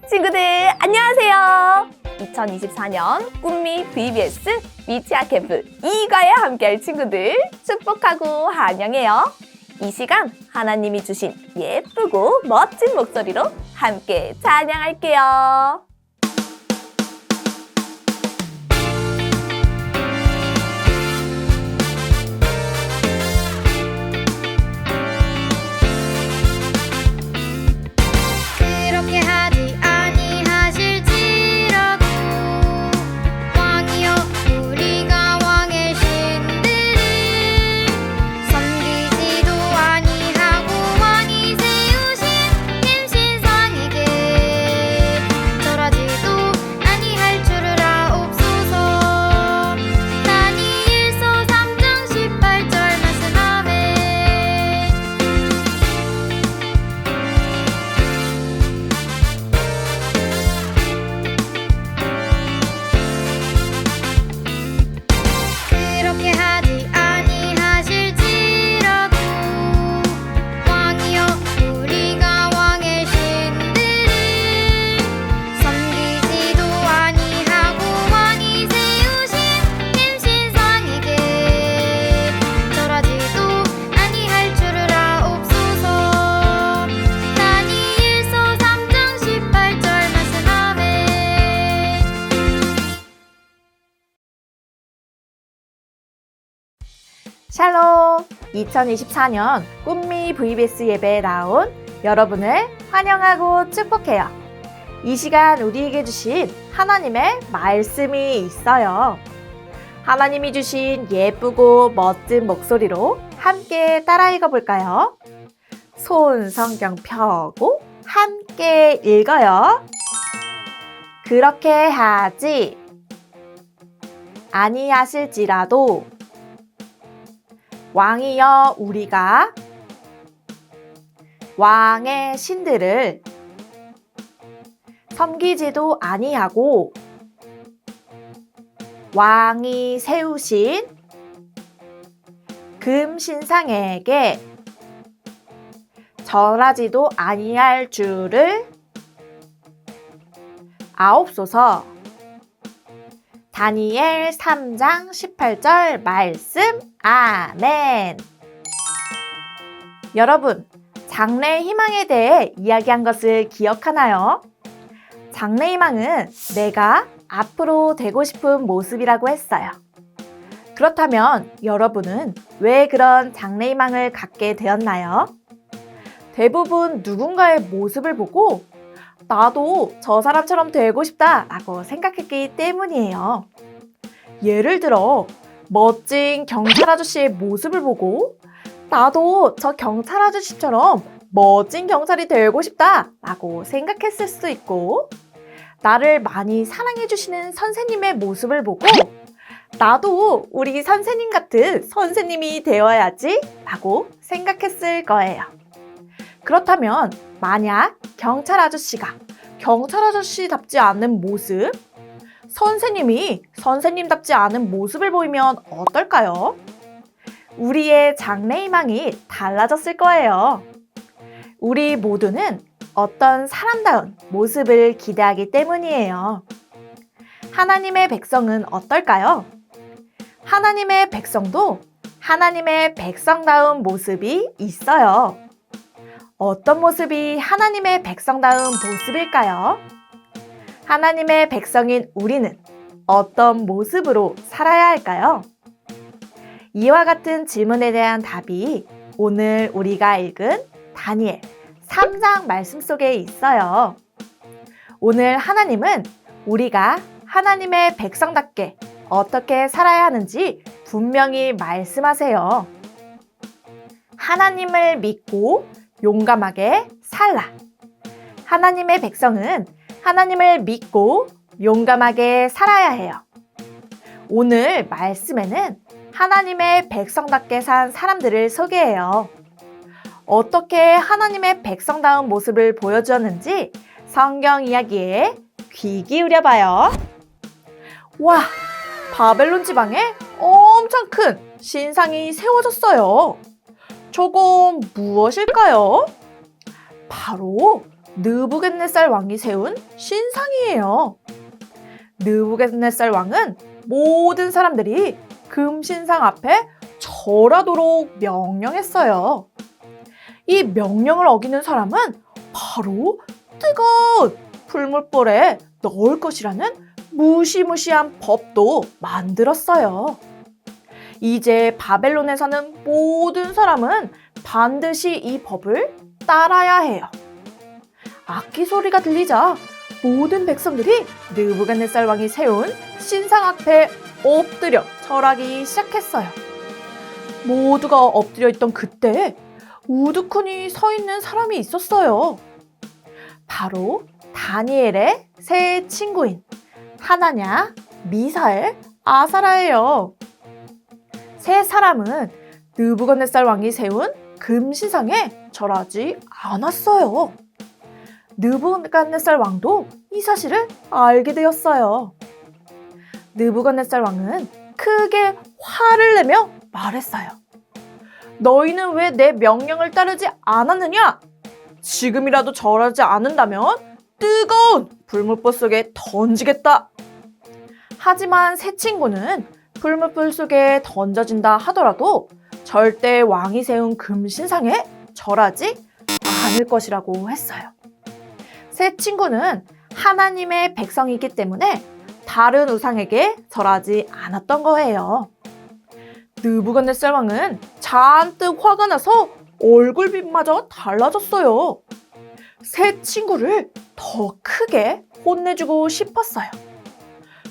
친구들 안녕하세요. 2024년 꿈미 VBS 미치아 캠프 2과에 함께할 친구들 축복하고 환영해요. 이 시간 하나님이 주신 예쁘고 멋진 목소리로 함께 찬양할게요. 그렇게 하지 아니하실지라도 왕이여 우리가 왕의 신들을 섬기지도 아니하고 왕이 세우신 힘신상에게 절하지도 아니할 줄을 아옵소서. 다니엘서 3장 18절 말씀하매 그렇게 하지 아니하실지라도 왕이여 우리가 왕의 신들을 섬기지도 아니하고 왕이 세우신 힘신상에게 절하지도 아니할 줄을 아옵소서. 다니엘서 3장 18절 말씀하매 샬롬! 2024년 꿈미 VBS 예배에 나온 여러분을 환영하고 축복해요. 이 시간 우리에게 주신 하나님의 말씀이 있어요. 하나님이 주신 예쁘고 멋진 목소리로 함께 따라 읽어볼까요? 손 성경 펴고 함께 읽어요. 그렇게 하지 아니하실지라도 왕이여 우리가 왕의 신들을 섬기지도 아니하고 왕이 세우신 금신상에게 절하지도 아니할 줄을 아옵소서. 다니엘 3장 18절 말씀 아멘. 여러분, 장래의 희망에 대해 이야기한 것을 기억하나요? 장래의 희망은 내가 앞으로 되고 싶은 모습이라고 했어요. 그렇다면 여러분은 왜 그런 장래의 희망을 갖게 되었나요? 대부분 누군가의 모습을 보고 나도 저 사람처럼 되고 싶다 라고 생각했기 때문이에요. 예를 들어 멋진 경찰 아저씨의 모습을 보고 나도 저 경찰 아저씨처럼 멋진 경찰이 되고 싶다 라고 생각했을 수도 있고, 나를 많이 사랑해 주시는 선생님의 모습을 보고 나도 우리 선생님 같은 선생님이 되어야지 라고 생각했을 거예요. 그렇다면 만약 경찰 아저씨가 경찰 아저씨답지 않은 모습, 선생님이 선생님답지 않은 모습을 보이면 어떨까요? 우리의 장래 희망이 달라졌을 거예요. 우리 모두는 어떤 사람다운 모습을 기대하기 때문이에요. 하나님의 백성은 어떨까요? 하나님의 백성도 하나님의 백성다운 모습이 있어요. 어떤 모습이 하나님의 백성다운 모습일까요? 하나님의 백성인 우리는 어떤 모습으로 살아야 할까요? 이와 같은 질문에 대한 답이 오늘 우리가 읽은 다니엘 3장 말씀 속에 있어요. 오늘 하나님은 우리가 하나님의 백성답게 어떻게 살아야 하는지 분명히 말씀하세요. 하나님을 믿고 용감하게 살라. 하나님의 백성은 하나님을 믿고 용감하게 살아야 해요. 오늘 말씀에는 하나님의 백성답게 산 사람들을 소개해요. 어떻게 하나님의 백성다운 모습을 보여주었는지 성경 이야기에 귀 기울여봐요. 와, 바벨론 지방에 엄청 큰 신상이 세워졌어요. 저건 무엇일까요? 바로 느부갓네살 왕이 세운 신상이에요. 느부갓네살 왕은 모든 사람들이 금신상 앞에 절하도록 명령했어요. 이 명령을 어기는 사람은 바로 뜨거운 풀물불에 넣을 것이라는 무시무시한 법도 만들었어요. 이제 바벨론에 사는 모든 사람은 반드시 이 법을 따라야 해요. 악기 소리가 들리자 모든 백성들이 느부갓네살 왕이 세운 신상 앞에 엎드려 절하기 시작했어요. 모두가 엎드려 있던 그때 우두커니 서 있는 사람이 있었어요. 바로 다니엘의 세 친구인 하나냐, 미사엘, 아사라예요. 세 사람은 느부갓네살 왕이 세운 금신상에 절하지 않았어요. 느부갓네살 왕도 이 사실을 알게 되었어요. 느부갓네살 왕은 크게 화를 내며 말했어요. 너희는 왜 내 명령을 따르지 않았느냐? 지금이라도 절하지 않는다면 뜨거운 불물불 속에 던지겠다. 하지만 세 친구는 불물불 속에 던져진다 하더라도 절대 왕이 세운 금신상에 절하지 않을 것이라고 했어요. 세 친구는 하나님의 백성이기 때문에 다른 우상에게 절하지 않았던 거예요. 느부갓네살 왕은 잔뜩 화가 나서 얼굴빛마저 달라졌어요. 세 친구를 더 크게 혼내주고 싶었어요.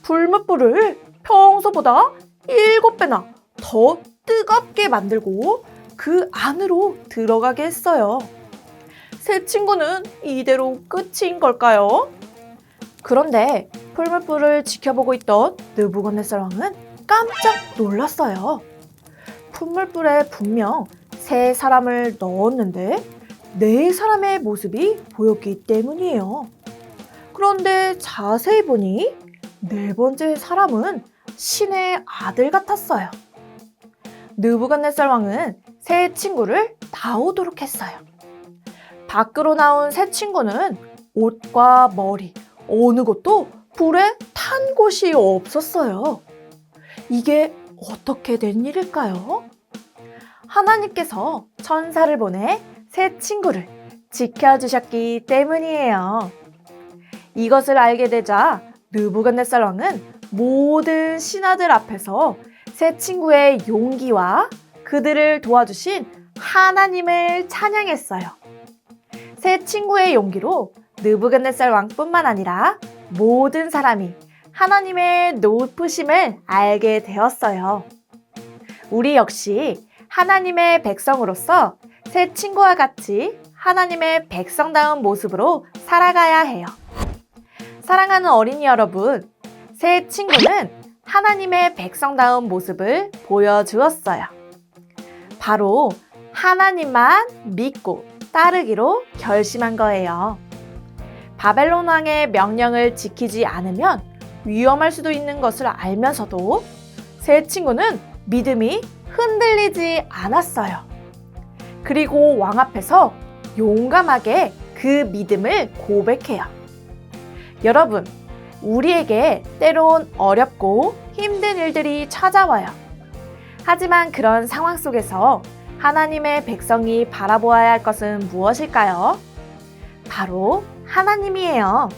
불물불을 평소보다 7배나 더 뜨겁게 만들고 그 안으로 들어가게 했어요. 세 친구는 이대로 끝인 걸까요? 그런데 불물불을 지켜보고 있던 느부갓네살 왕은 깜짝 놀랐어요. 불물불에 분명 세 사람을 넣었는데 네 사람의 모습이 보였기 때문이에요. 그런데 자세히 보니 네 번째 사람은 신의 아들 같았어요. 느부갓네살 왕은 세 친구를 나오도록 했어요. 밖으로 나온 세 친구는 옷과 머리, 어느 곳도 불에 탄 곳이 없었어요. 이게 어떻게 된 일일까요? 하나님께서 천사를 보내 세 친구를 지켜주셨기 때문이에요. 이것을 알게 되자 느부갓네살 왕은 모든 신하들 앞에서 세 친구의 용기와 그들을 도와주신 하나님을 찬양했어요. 세 친구의 용기로 느부갓네살 왕뿐만 아니라 모든 사람이 하나님의 높으심을 알게 되었어요. 우리 역시 하나님의 백성으로서 세 친구와 같이 하나님의 백성다운 모습으로 살아가야 해요. 사랑하는 어린이 여러분, 세 친구는 하나님의 백성다운 모습을 보여주었어요. 바로 하나님만 믿고 따르기로 결심한 거예요. 바벨론 왕의 명령을 지키지 않으면 위험할 수도 있는 것을 알면서도 세 친구는 믿음이 흔들리지 않았어요. 그리고 왕 앞에서 용감하게 그 믿음을 고백해요. 여러분, 우리에게 때론 어렵고 힘든 일들이 찾아와요. 하지만 그런 상황 속에서 하나님의 백성이 바라보아야 할 것은 무엇일까요? 바로 하나님이에요.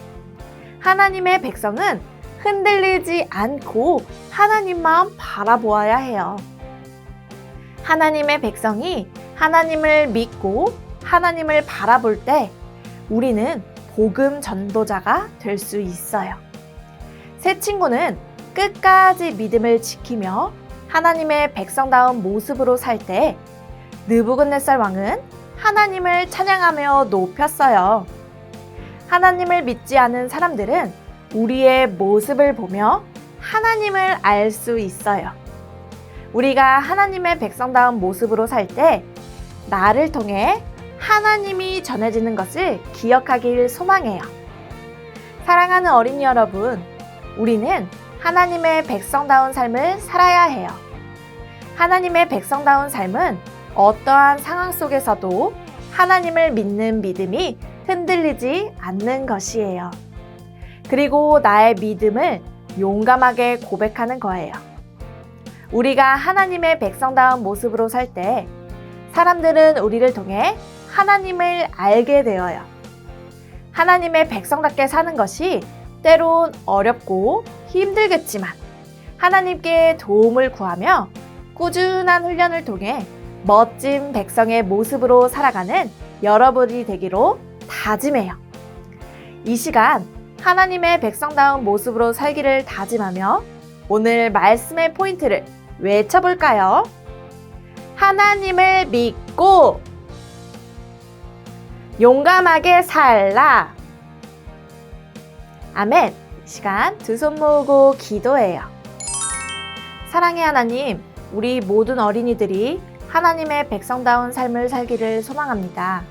하나님의 백성은 흔들리지 않고 하나님만 바라보아야 해요. 하나님의 백성이 하나님을 믿고 하나님을 바라볼 때 우리는 복음 전도자가 될 수 있어요. 세 친구는 끝까지 믿음을 지키며 하나님의 백성다운 모습으로 살 때 느부갓네살 왕은 하나님을 찬양하며 높였어요. 하나님을 믿지 않은 사람들은 우리의 모습을 보며 하나님을 알 수 있어요. 우리가 하나님의 백성다운 모습으로 살 때 나를 통해 하나님이 전해지는 것을 기억하길 소망해요. 사랑하는 어린이 여러분, 우리는 하나님의 백성다운 삶을 살아야 해요. 하나님의 백성다운 삶은 어떠한 상황 속에서도 하나님을 믿는 믿음이 흔들리지 않는 것이에요. 그리고 나의 믿음을 용감하게 고백하는 거예요. 우리가 하나님의 백성다운 모습으로 살 때 사람들은 우리를 통해 하나님을 알게 되어요. 하나님의 백성답게 사는 것이 때론 어렵고 힘들겠지만 하나님께 도움을 구하며 꾸준한 훈련을 통해 멋진 백성의 모습으로 살아가는 여러분이 되기로 다짐해요. 이 시간 하나님의 백성다운 모습으로 살기를 다짐하며 오늘 말씀의 포인트를 외쳐볼까요? 하나님을 믿고 용감하게 살라. 아멘. 이 시간 두 손 모으고 기도해요. 사랑의 하나님, 우리 모든 어린이들이 하나님의 백성다운 삶을 살기를 소망합니다.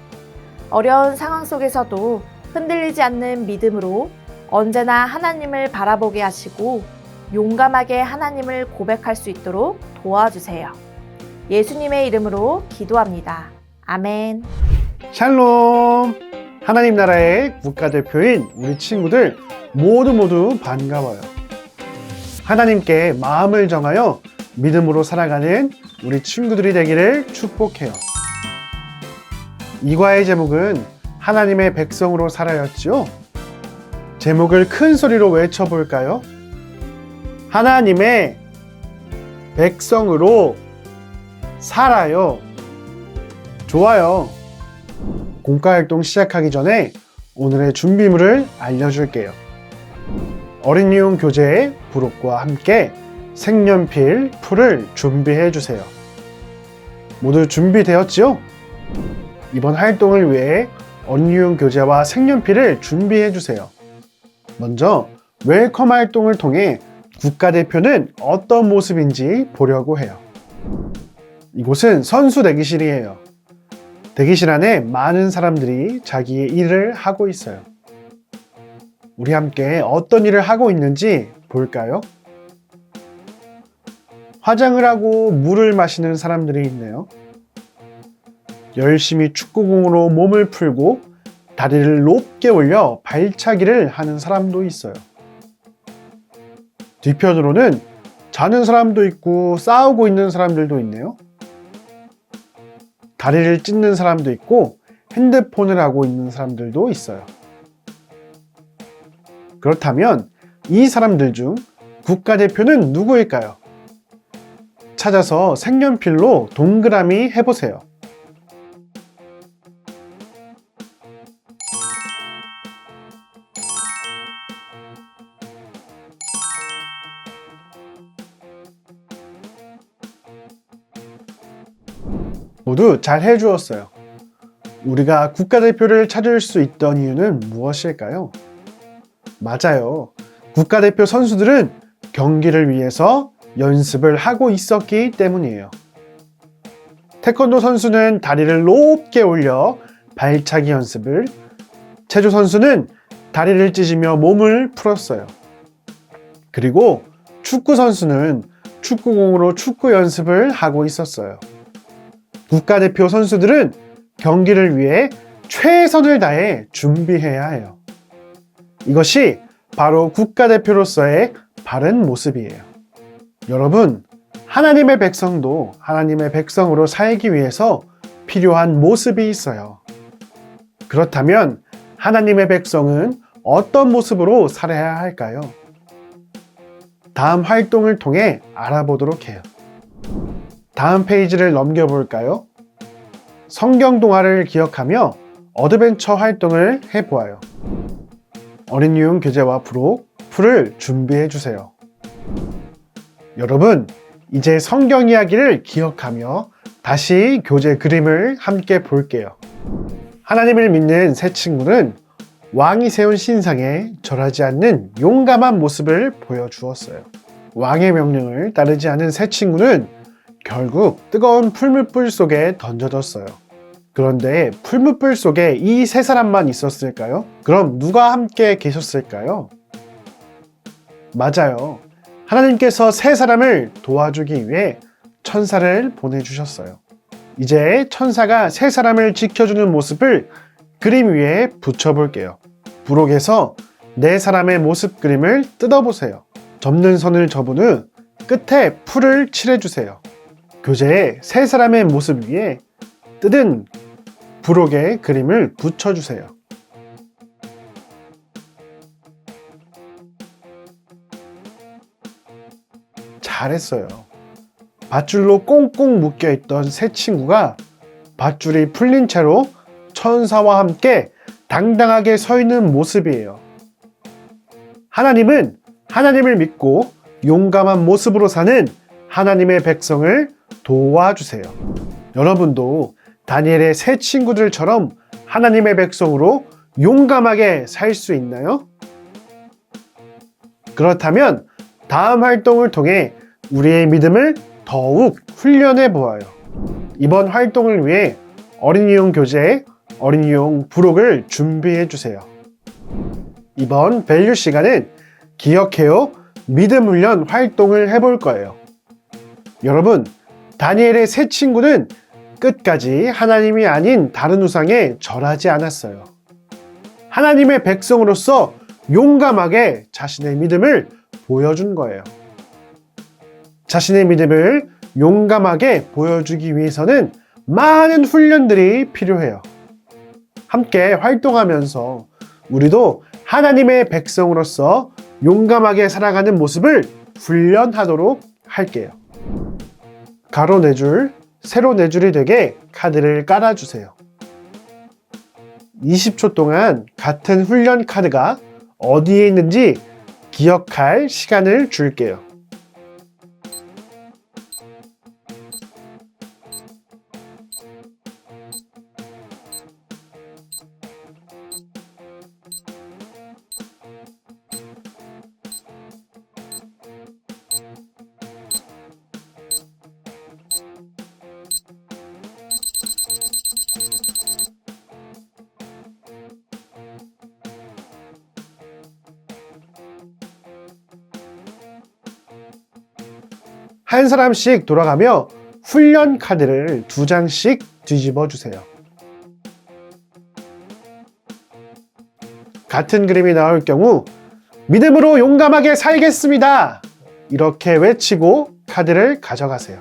어려운 상황 속에서도 흔들리지 않는 믿음으로 언제나 하나님을 바라보게 하시고 용감하게 하나님을 고백할 수 있도록 도와주세요. 예수님의 이름으로 기도합니다. 아멘. 샬롬! 하나님 나라의 국가대표인 우리 친구들 모두 반가워요. 하나님께 마음을 정하여 믿음으로 살아가는 우리 친구들이 되기를 축복해요. 이 과의 제목은 하나님의 백성으로 살아였지요. 제목을 큰 소리로 외쳐볼까요? 하나님의 백성으로 살아요. 좋아요. 공과활동 시작하기 전에 오늘의 준비물을 알려줄게요. 어린이용 교재의 부록과 함께 색연필, 풀을 준비해 주세요. 모두 준비되었지요? 이번 활동을 위해 어린이용 교재와 색연필을 준비해 주세요. 먼저 웰컴 활동을 통해 국가대표는 어떤 모습인지 보려고 해요. 이곳은 선수 대기실이에요. 대기실 안에 많은 사람들이 자기의 일을 하고 있어요. 우리 함께 어떤 일을 하고 있는지 볼까요? 화장을 하고 물을 마시는 사람들이 있네요. 열심히 축구공으로 몸을 풀고 다리를 높게 올려 발차기를 하는 사람도 있어요. 뒤편으로는 자는 사람도 있고 싸우고 있는 사람들도 있네요. 다리를 찢는 사람도 있고 핸드폰을 하고 있는 사람들도 있어요. 그렇다면 이 사람들 중 국가대표는 누구일까요? 찾아서 색연필로 동그라미 해보세요. 모두 잘 해주었어요. 우리가 국가대표를 찾을 수 있던 이유는 무엇일까요? 맞아요. 국가대표 선수들은 경기를 위해서 연습을 하고 있었기 때문이에요. 태권도 선수는 다리를 높게 올려 발차기 연습을, 체조 선수는 다리를 찢으며 몸을 풀었어요. 그리고 축구 선수는 축구공으로 축구 연습을 하고 있었어요. 국가대표 선수들은 경기를 위해 최선을 다해 준비해야 해요. 이것이 바로 국가대표로서의 바른 모습이에요. 여러분, 하나님의 백성도 하나님의 백성으로 살기 위해서 필요한 모습이 있어요. 그렇다면 하나님의 백성은 어떤 모습으로 살아야 할까요? 다음 활동을 통해 알아보도록 해요. 다음 페이지를 넘겨볼까요? 성경 동화를 기억하며 어드벤처 활동을 해보아요. 어린이용 교재와 부록, 풀을 준비해 주세요. 여러분, 이제 성경 이야기를 기억하며 다시 교재 그림을 함께 볼게요. 하나님을 믿는 새 친구는 왕이 세운 신상에 절하지 않는 용감한 모습을 보여주었어요. 왕의 명령을 따르지 않은 새 친구는 결국 뜨거운 풀무불 속에 던져졌어요. 그런데 풀무불 속에 이 세 사람만 있었을까요? 그럼 누가 함께 계셨을까요? 맞아요. 하나님께서 세 사람을 도와주기 위해 천사를 보내주셨어요. 이제 천사가 세 사람을 지켜주는 모습을 그림 위에 붙여볼게요. 부록에서 네 사람의 모습 그림을 뜯어보세요. 접는 선을 접은 후 끝에 풀을 칠해주세요. 교재에 세 사람의 모습 위에 뜯은 부록의 그림을 붙여주세요. 잘했어요. 밧줄로 꽁꽁 묶여있던 세 친구가 밧줄이 풀린 채로 천사와 함께 당당하게 서 있는 모습이에요. 하나님은 하나님을 믿고 용감한 모습으로 사는 하나님의 백성을 도와주세요. 여러분도 다니엘의 세 친구들처럼 하나님의 백성으로 용감하게 살 수 있나요? 그렇다면 다음 활동을 통해 우리의 믿음을 더욱 훈련해 보아요. 이번 활동을 위해 어린이용 교재에 어린이용 부록을 준비해 주세요. 이번 밸류 시간은 기억해요 믿음 훈련 활동을 해볼 거예요. 여러분, 다니엘의 세 친구는 끝까지 하나님이 아닌 다른 우상에 절하지 않았어요. 하나님의 백성으로서 용감하게 자신의 믿음을 보여준 거예요. 자신의 믿음을 용감하게 보여주기 위해서는 많은 훈련들이 필요해요. 함께 활동하면서 우리도 하나님의 백성으로서 용감하게 살아가는 모습을 훈련하도록 할게요. 가로 4줄, 세로 4줄이 되게 카드를 깔아주세요. 20초 동안 같은 훈련 카드가 어디에 있는지 기억할 시간을 줄게요. 한 사람씩 돌아가며 훈련 카드를 2장씩 뒤집어 주세요. 같은 그림이 나올 경우 믿음으로 용감하게 살겠습니다! 이렇게 외치고 카드를 가져가세요.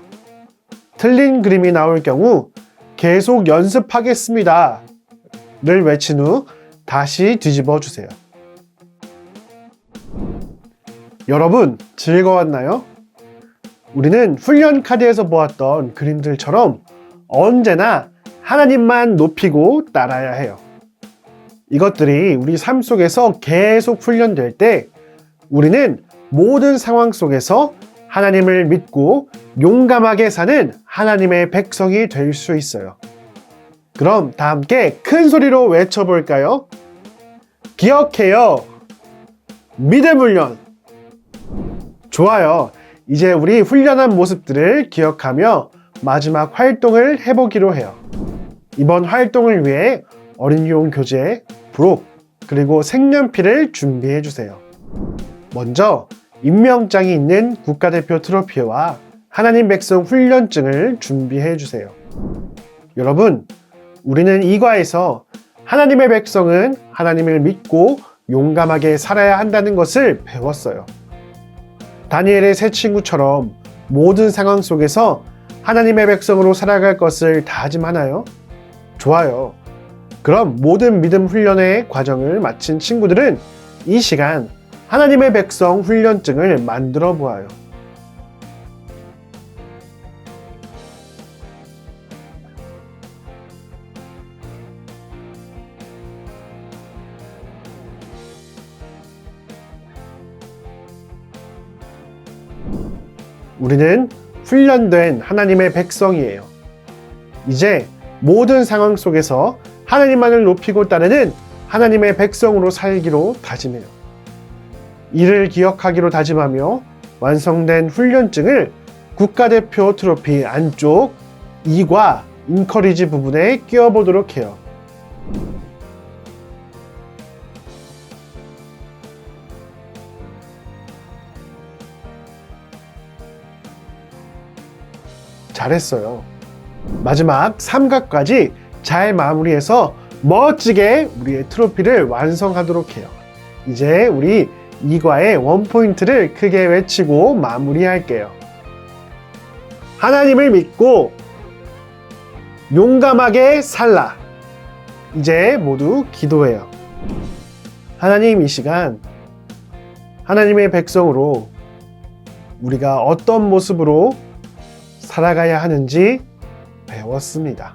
틀린 그림이 나올 경우 계속 연습하겠습니다! 를 외친 후 다시 뒤집어 주세요. 여러분, 즐거웠나요? 우리는 훈련 카드에서 보았던 그림들처럼 언제나 하나님만 높이고 따라야 해요. 이것들이 우리 삶 속에서 계속 훈련될 때 우리는 모든 상황 속에서 하나님을 믿고 용감하게 사는 하나님의 백성이 될 수 있어요. 그럼 다 함께 큰 소리로 외쳐볼까요? 기억해요. 믿음 훈련. 좋아요. 이제 우리 훈련한 모습들을 기억하며 마지막 활동을 해보기로 해요. 이번 활동을 위해 어린이용 교재, 부록, 그리고 색연필을 준비해 주세요. 먼저 임명장이 있는 국가대표 트로피와 하나님 백성 훈련증을 준비해 주세요. 여러분, 우리는 이 과에서 하나님의 백성은 하나님을 믿고 용감하게 살아야 한다는 것을 배웠어요. 다니엘의 세 친구처럼 모든 상황 속에서 하나님의 백성으로 살아갈 것을 다짐하나요? 좋아요. 그럼 모든 믿음 훈련의 과정을 마친 친구들은 이 시간 하나님의 백성 훈련증을 만들어 보아요. 우리는 훈련된 하나님의 백성이에요. 이제 모든 상황 속에서 하나님만을 높이고 따르는 하나님의 백성으로 살기로 다짐해요. 이를 기억하기로 다짐하며 완성된 훈련증을 국가대표 트로피 안쪽 2과 인커리지 부분에 끼워보도록 해요. 잘했어요. 마지막 삼각까지 잘 마무리해서 멋지게 우리의 트로피를 완성하도록 해요. 이제 우리 2과의 원포인트를 크게 외치고 마무리할게요. 하나님을 믿고 용감하게 살라. 이제 모두 기도해요. 하나님, 이 시간 하나님의 백성으로 우리가 어떤 모습으로 살아가야 하는지 배웠습니다.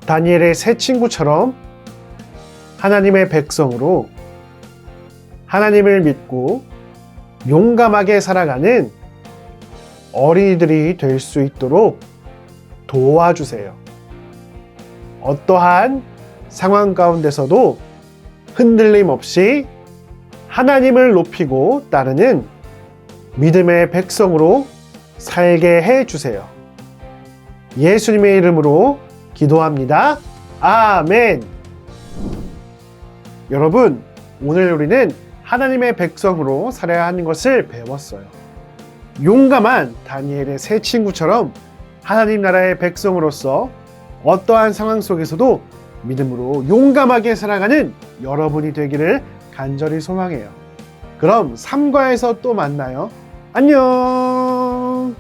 다니엘의 세 친구처럼 하나님의 백성으로 하나님을 믿고 용감하게 살아가는 어린이들이 될 수 있도록 도와주세요. 어떠한 상황 가운데서도 흔들림 없이 하나님을 높이고 따르는 믿음의 백성으로 살게 해주세요. 예수님의 이름으로 기도합니다. 아멘. 여러분, 오늘 우리는 하나님의 백성으로 살아야 하는 것을 배웠어요. 용감한 다니엘의 세 친구처럼 하나님 나라의 백성으로서 어떠한 상황 속에서도 믿음으로 용감하게 살아가는 여러분이 되기를 간절히 소망해요. 그럼 3과에서 또 만나요. 안녕.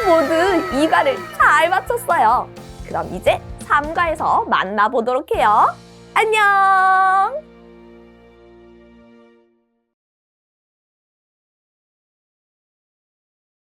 모두 2과를 잘 마쳤어요. 그럼 이제 3과에서 만나보도록 해요. 안녕!